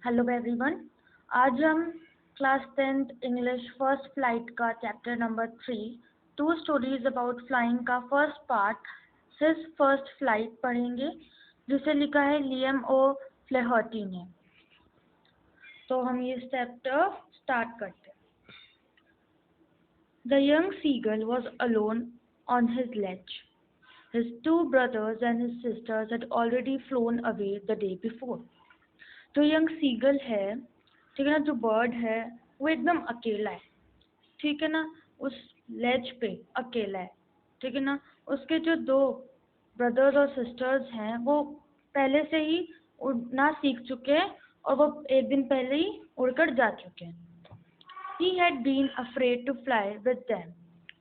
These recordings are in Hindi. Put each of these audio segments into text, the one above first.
Hello everyone. आज हम class 10th English first flight का chapter number 3 two stories about flying का first part his first flight पढ़ेंगे, जिसे लिखा है लियम ओ फ्लेहर्टी ने। तो हम ये चैप्टर स्टार्ट करते हैं। The young seagull was alone on his ledge. His two brothers and his sisters had already flown away the day before. तो यंग सीगल है, ठीक है ना, जो बर्ड है वो एकदम अकेला है, ठीक है ना, उस लेज पे अकेला है, ठीक है ना। उसके जो दो ब्रदर्स और सिस्टर्स हैं वो पहले से ही उड़ना सीख चुके हैं और वो एक दिन पहले ही उड़कर जा चुके हैं। He had been afraid to fly with them.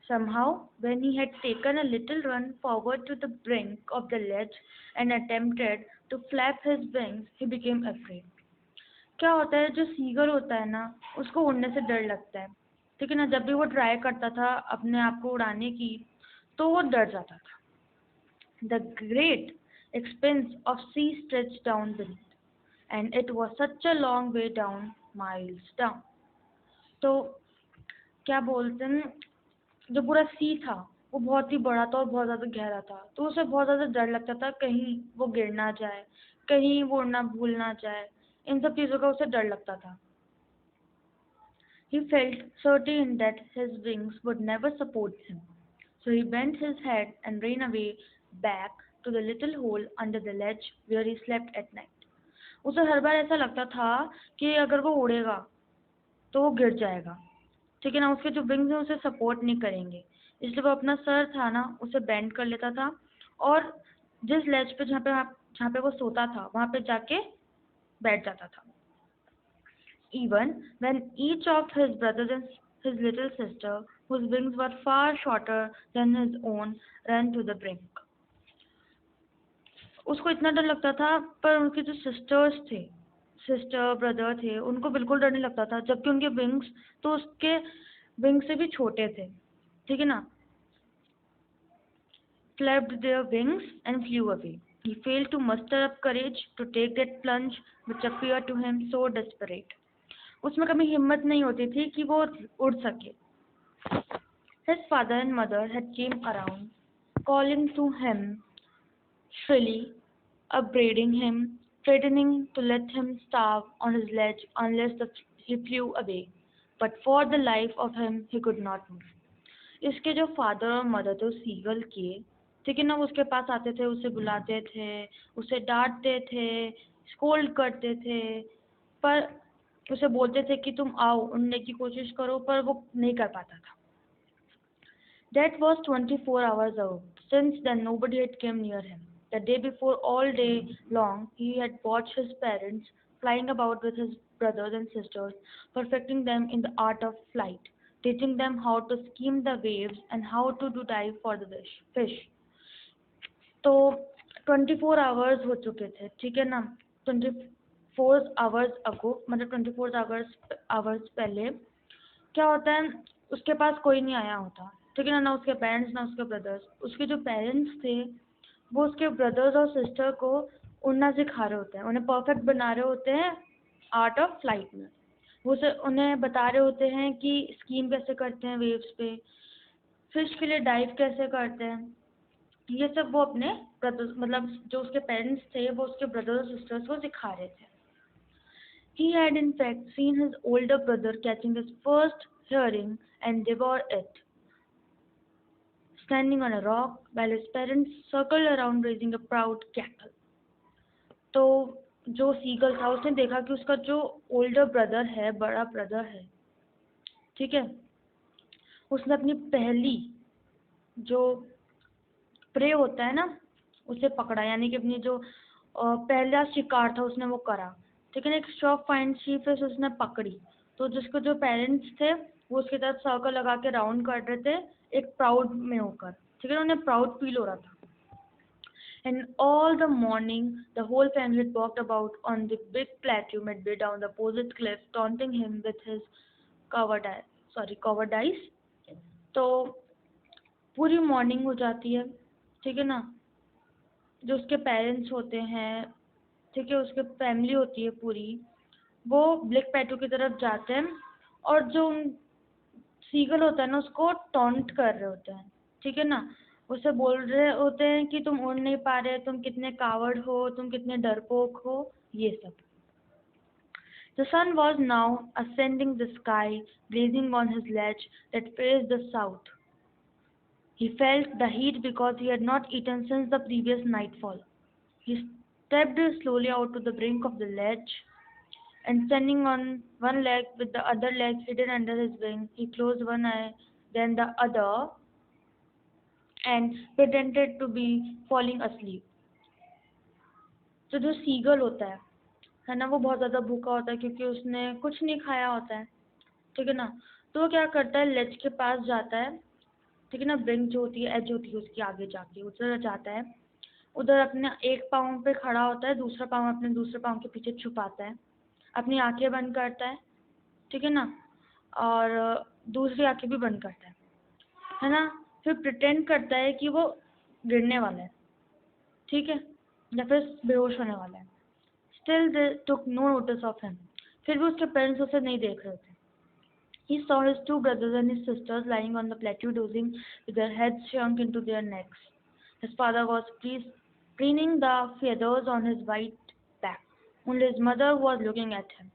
Somehow, when he had taken a little run forward to the brink of the ledge and attempted to flap his wings, he became afraid. क्या होता है, जो सीगर होता है ना, उसको उड़ने से डर लगता है, ठीक है ना। जब भी वो ट्राई करता था अपने आप को उड़ाने की, तो वो डर जाता था। The great expanse of sea stretched down beneath, and it was such a long way down, miles down. तो क्या बोलते हैं, जो पूरा सी था वो बहुत ही बड़ा था और बहुत ज़्यादा गहरा था, तो उसे बहुत ज़्यादा डर लगता था कहीं वो गिर ना जाए, कहीं वो उड़ना भूल ना जाए, इन सब चीज़ों का उसे डर लगता था। He felt certain that his wings would never support him, so he bent his head and ran away back to the little hole under the ledge where he slept at night. उसे हर बार ऐसा लगता था कि अगर वो उड़ेगा तो वो गिर जाएगा, ठीक है ना, उसके जो विंग्स हैं उसे सपोर्ट नहीं करेंगे, इसलिए वो अपना सर था ना उसे बेंड कर लेता था और जिस लेज पे जहाँ पे वो सोता था वहाँ पे जाके बैठ जाता था। Even when each of his brothers and his little sister, whose wings were far shorter than his own, ran to the brink. उसको इतना डर लगता था, पर उनके जो सिस्टर ब्रदर थे, उनको बिल्कुल डर नहीं लगता था, जबकि उनके विंग्स तो उसके विंग से भी छोटे थे, ठीक है ना। Flapped their wings and flew away. He failed to muster up courage to take that plunge which appeared to him so desperate. उसमें कभी हिम्मत नहीं होती थी कि वो उड़ सके। His father and mother had came around, calling to him shrilly, upbraiding him, threatening to let him starve on his ledge unless he flew away. But for the life of him, he could not move. इसके जो फादर और मदर थे सीगल के, ठीक है ना, वो उसके पास आते थे, उसे बुलाते थे, उसे डांटते थे, स्कोल्ड करते थे, पर उसे बोलते थे कि तुम आओ उड़ने की कोशिश करो, पर वो नहीं कर पाता था। That was 24 hours ago. Since then nobody had come near him. The day before, all day long, he had watched his parents flying about with his brothers and sisters, perfecting them in the art of flight, teaching them how to skim the waves and how to do dive for the fish. तो 24 आवर्स हो चुके थे, ठीक है ना। 24 आवर्स अगो, मतलब 24 आवर्स पहले क्या होता है, उसके पास कोई नहीं आया होता, ठीक है ना, ना उसके पेरेंट्स ना उसके ब्रदर्स। उसके जो पेरेंट्स थे वो उसके ब्रदर्स और सिस्टर को उड़ना सिखा रहे होते हैं, उन्हें परफेक्ट बना रहे होते हैं आर्ट ऑफ फ्लाइट में। वो उन्हें बता रहे होते हैं कि स्कीम कैसे करते हैं वेव्स पे, फिश के लिए डाइव कैसे करते हैं, ये सब वो अपने ब्रदर्स, मतलब जो उसके पेरेंट्स थे वो उसके ब्रदर्स और सिस्टर्स को सिखा रहे थे। He had in fact seen his older brother catching his first herring and devour it, standing on a rock while his parents circled around raising a proud cackle. तो जो सीगल था उसने देखा कि उसका जो ओल्डर ब्रदर है, बड़ा ब्रदर है, ठीक है, उसने अपनी पहली जो प्रे होता है ना उसे पकड़ा, यानी कि अपनी जो पहला शिकार था उसने वो करा, ठीक है ना। एक शॉर्ट फाइंड सी फिश उसने पकड़ी, तो जिसको जो पेरेंट्स थे वो उसके साथ सर्कल लगा के राउंड कर रहे थे एक प्राउड में होकर, ठीक है ना, उन्हें प्राउड फील हो रहा था। And all the morning the whole family had walked about on the big plateau midway down the opposite cliff, taunting him with his cowardice. तो पूरी मॉर्निंग हो जाती है, ठीक है ना, जो उसके पेरेंट्स होते हैं, ठीक है, उसके फैमिली होती है पूरी, वो ब्लिक पैटू की तरफ जाते हैं और जो सीगल होता है ना उसको टॉन्ट कर रहे होते हैं, ठीक है ना। उसे बोल रहे होते हैं कि तुम उड़ नहीं पा रहे, तुम कितने कावड़ हो, तुम कितने डरपोक हो, ये सब। The sun was now ascending the sky, blazing on his ledge that faced the south. He felt the heat because he had not eaten since the previous nightfall. He stepped slowly out to the brink of the ledge, and standing on one leg with the other leg hidden under his wing, he closed one eye, then the other, and pretended to be falling asleep. तो जो सीगल होता है ना, वो बहुत ज़्यादा भूखा होता है क्योंकि उसने कुछ नहीं खाया होता है, ठीक है ना। तो वो क्या करता है, लेज के पास जाता है, ठीक है ना, ब्रिंक जो होती है, एज होती है उसकी, आगे जाके उधर जाता है, उधर अपने एक पाँव पे खड़ा होता है, दूसरा पाँव अपने दूसरे पाँव के पीछे छुपाता है, अपनी आंखें बंद करता है, ठीक है ना, और दूसरी आंखें भी बंद करता है ना। फिर प्रिटेंड करता है कि वो गिरने वाला है, ठीक है, या फिर बेहोश होने वाला है। Still they took no notice of him. फिर भी उसके पेरेंट्स उसे नहीं देख रहे थे। He saw his two brothers and his sisters lying on the plateau dozing with their heads sunk into their necks. His father was preening the feathers on his white back. Only his mother was looking at him.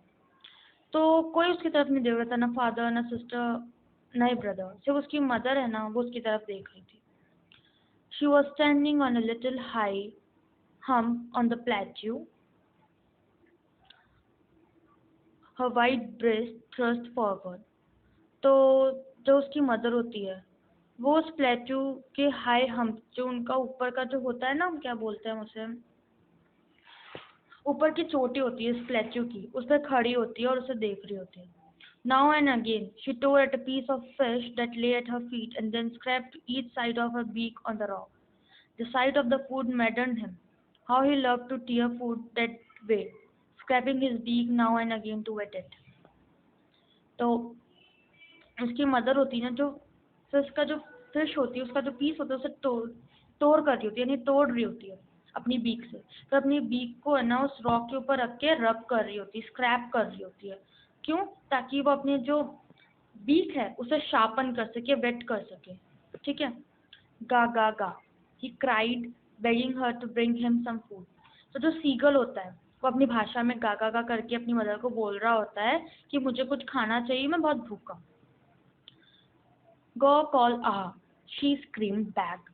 तो कोई उसकी तरफ नहीं देख रहा था, ना फादर ना सिस्टर ना ही ब्रदर, सिर्फ उसकी मदर है ना, वो उसकी तरफ देख रही थी। She was standing on a little high hump on the plateau, her white breast thrust forward. तो जो उसकी मदर होती है वो उस प्लेट्यू के हाई हम्प, जो उनका ऊपर का जो होता है ना, हम क्या बोलते हैं उसे, ऊपर की चोटी होती है इस प्लेट्यू की, उस पर खड़ी होती है और उसे देख रही होती है। Now and again she tore at a piece of fish that lay at her feet and then scraped each side of her beak on the rock. The sight of the food maddened him. How he loved to tear food that way, scraping his beak now and again to wet it. तो उसकी मदर होती है ना, जो फिश का जो फिश होती है उसका जो पीस होता है उसे तोड़ कर रही होती है, यानी तोड़ रही होती है अपनी बीक से। तो अपनी बीक को है ना उस रॉक के ऊपर रख के रब कर रही होती है, स्क्रैप कर रही होती है। क्यों? ताकि वो अपनी जो बीक है उसे शार्पन कर सके, वेट कर सके, ठीक है। गा गा गा he cried, begging her to bring him some food. तो जो सीगल होता है वो अपनी भाषा में गा गा गा करके अपनी मदर को बोल रहा होता है कि मुझे कुछ खाना चाहिए, मैं बहुत भूखा हूँ। Go call Ah, she screamed back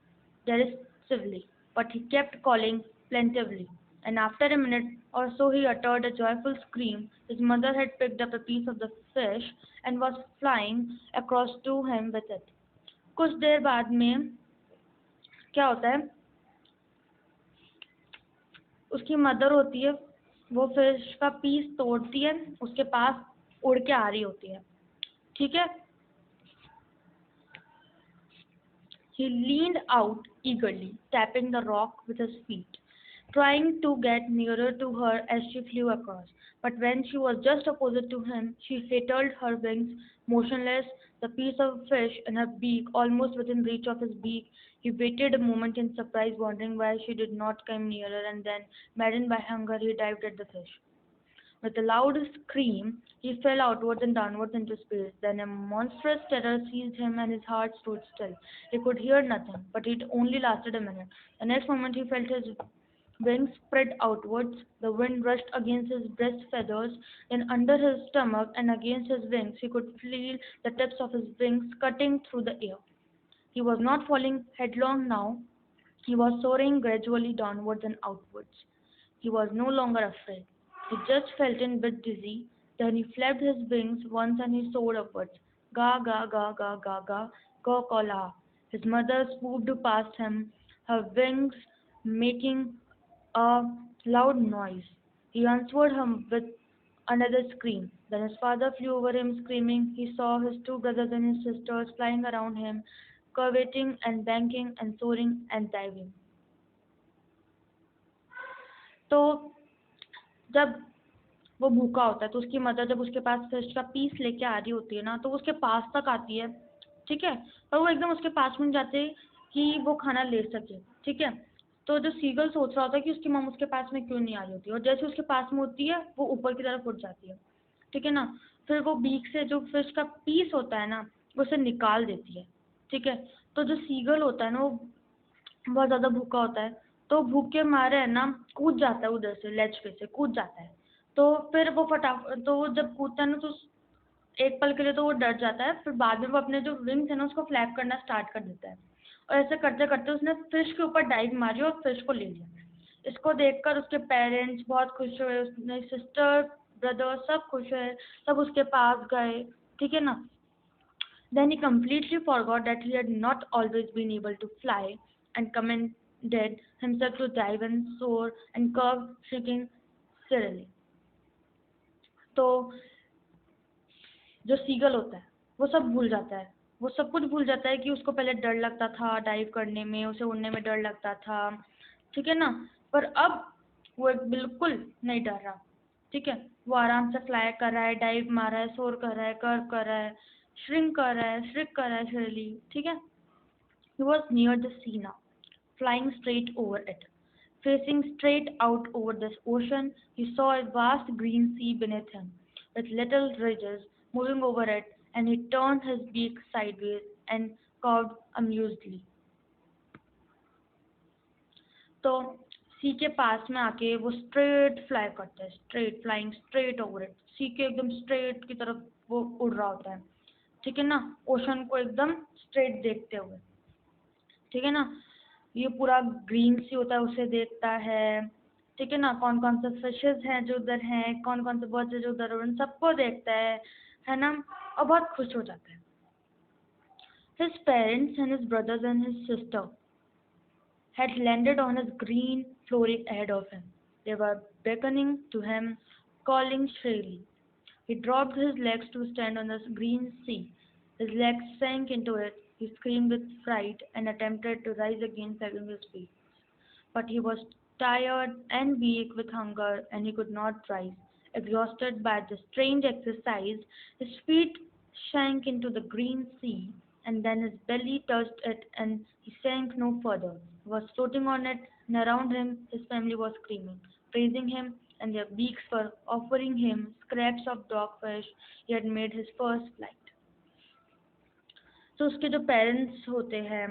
derisively, but he kept calling plaintively, and after a minute or so he uttered a joyful scream. His mother had picked up a piece of the fish and was flying across to him with it. कुछ देर बाद में क्या होता है, उसकी मदर होती है वो फिश का पीस तोड़ती है, उसके पास उड़ के आ रही होती है, ठीक है। He leaned out eagerly, tapping the rock with his feet, trying to get nearer to her as she flew across. But when she was just opposite to him, she fluttered her wings motionless, the piece of fish in her beak almost within reach of his beak. He waited a moment in surprise, wondering why she did not come nearer, and then, maddened by hunger, he dived at the fish. With a loud scream, he fell outwards and downwards into space. Then a monstrous terror seized him and his heart stood still. He could hear nothing, but it only lasted a minute. The next moment he felt his wings spread outwards. The wind rushed against his breast feathers, then under his stomach and against his wings. He could feel the tips of his wings cutting through the air. He was not falling headlong now. He was soaring gradually downwards and outwards. He was no longer afraid. He just felt a bit dizzy. Then he flapped his wings once and he soared upwards. Ga ga ga ga ga ga, go kola. His mother swooped past him, her wings making a loud noise. He answered her with another scream. Then his father flew over him screaming. He saw his two brothers and his sisters flying around him, curveting and banking and soaring and diving. तो जब वो भूखा होता है तो उसकी मदर जब उसके पास फिश का पीस लेके आ रही होती है ना, तो वो उसके पास तक आती है, ठीक है, पर वो एकदम उसके पास में नहीं जाते कि वो खाना ले सके, ठीक है। तो जो सीगल सोच रहा होता है कि उसकी मम उसके पास में क्यों नहीं आ रही होती, और जैसे उसके पास में होती है वो ऊपर की तरफ उठ जाती है, ठीक है ना। फिर वो बीक से जो फिश का पीस होता है ना वो उसे निकाल देती है, ठीक है। तो जो सीगल होता है ना वो बहुत ज़्यादा भूखा होता है, तो भूख के मारे है ना कूद जाता है, उधर से लेज पे से कूद जाता है। तो फिर वो तो वो जब कूदता है ना तो एक पल के लिए तो वो डर जाता है, फिर बाद में वो अपने जो विंग्स है ना उसको फ्लैप करना स्टार्ट कर देता है, और ऐसे करते करते उसने फिश के ऊपर डाइव मारी और फिश को ले लिया। इसको देखकर उसके पेरेंट्स बहुत खुश हुए, उसने सिस्टर ब्रदर सब खुश हुए, सब उसके पास गए, ठीक है ना। Then he completely forgot that he had not always been able to fly, and commended himself to dive and soar and curve, shrieking cheerily. तो जो सीगल होता है वो सब भूल जाता है, वो सब कुछ भूल जाता है कि उसको पहले डर लगता था डाइव करने में, उसे उड़ने में डर लगता था, ठीक है ना। पर अब वो बिल्कुल नहीं डर रहा, ठीक है। वो आराम से फ्लाई कर रहा है, डाइव मार रहा है, सोर कर रहा है, कर्व कर रहा है, श्रिक कर रहा है शरीरली, ठीक है। He was near the sea now, flying straight over it. Facing straight out over the ocean, he saw a vast green sea beneath him, with little ridges moving over it, and he turned his beak sideways and cawed amusedly. तो सी के पास में आके वो स्ट्रेट फ्लाई करता है, straight flying straight over it, see के एकदम स्ट्रेट की तरफ वो उड़ रहा होता है, ठीक है ना, ओशन को एकदम स्ट्रेट देखते हुए, ठीक है ना। ये पूरा ग्रीन सी होता है उसे देखता है, ठीक है ना, कौन कौन से फिशेस हैं जो उधर हैं, कौन कौन से बर्ड्स हैं जो उधर, उन सबको देखता है ना, और बहुत खुश हो जाता है। His parents and his brothers and his sister had landed on his green flooring ahead of him. They were beckoning to him, calling shrilly. He dropped his legs to stand on the green sea. His legs sank into it. He screamed with fright and attempted to rise again, flapping his feet. But he was tired and weak with hunger, and he could not rise. Exhausted by the strange exercise, his feet sank into the green sea, and then his belly touched it, and he sank no further. He was floating on it, and around him his family was screaming, praising him, and their beaks were offering him scraps of dogfish he had made his first flight. तो उसके जो पेरेंट्स होते हैं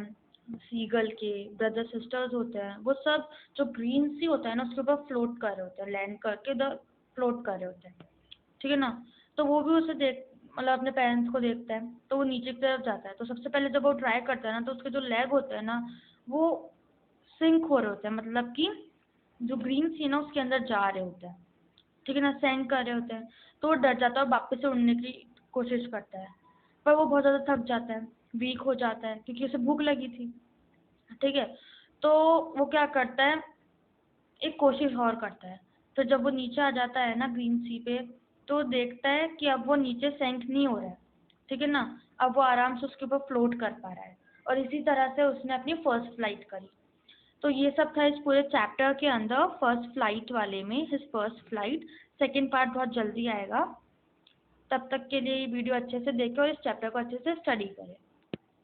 सीगल के, ब्रदर सिस्टर्स होते हैं, वो सब जो ग्रीन सी होता है ना उसके ऊपर फ्लोट कर रहे होते हैं, लैंड करके इधर फ्लोट कर रहे होते हैं, ठीक है ना। तो वो भी उसे देख मतलब अपने पेरेंट्स को देखता है, तो वो नीचे की तरफ जाता है। तो सबसे पहले जब वो ट्राई करता है ना तो उसके जो लेग होते हैं ना वो सिंक हो रहे होते हैं, मतलब कि जो ग्रीन सी ना उसके अंदर जा रहे होते हैं, ठीक है ना, सैंक कर रहे होते हैं। तो वो डर जाता है और वापस से उड़ने की कोशिश करता है, पर वो बहुत ज़्यादा थक जाता है, वीक हो जाता है, क्योंकि उसे भूख लगी थी, ठीक है। तो वो क्या करता है, एक कोशिश और करता है। तो जब वो नीचे आ जाता है ना ग्रीन सी पे, तो देखता है कि अब वो नीचे सैंक नहीं हो रहा है, ठीक है ना। अब वो आराम से उसके ऊपर फ्लोट कर पा रहा है, और इसी तरह से उसने अपनी फर्स्ट फ्लाइट करी। तो ये सब था इस पूरे चैप्टर के अंदर, फर्स्ट फ्लाइट वाले में, his first flight. Second part बहुत जल्दी आएगा, तब तक के लिए ये वीडियो अच्छे से देखें और इस चैप्टर को अच्छे से स्टडी करें।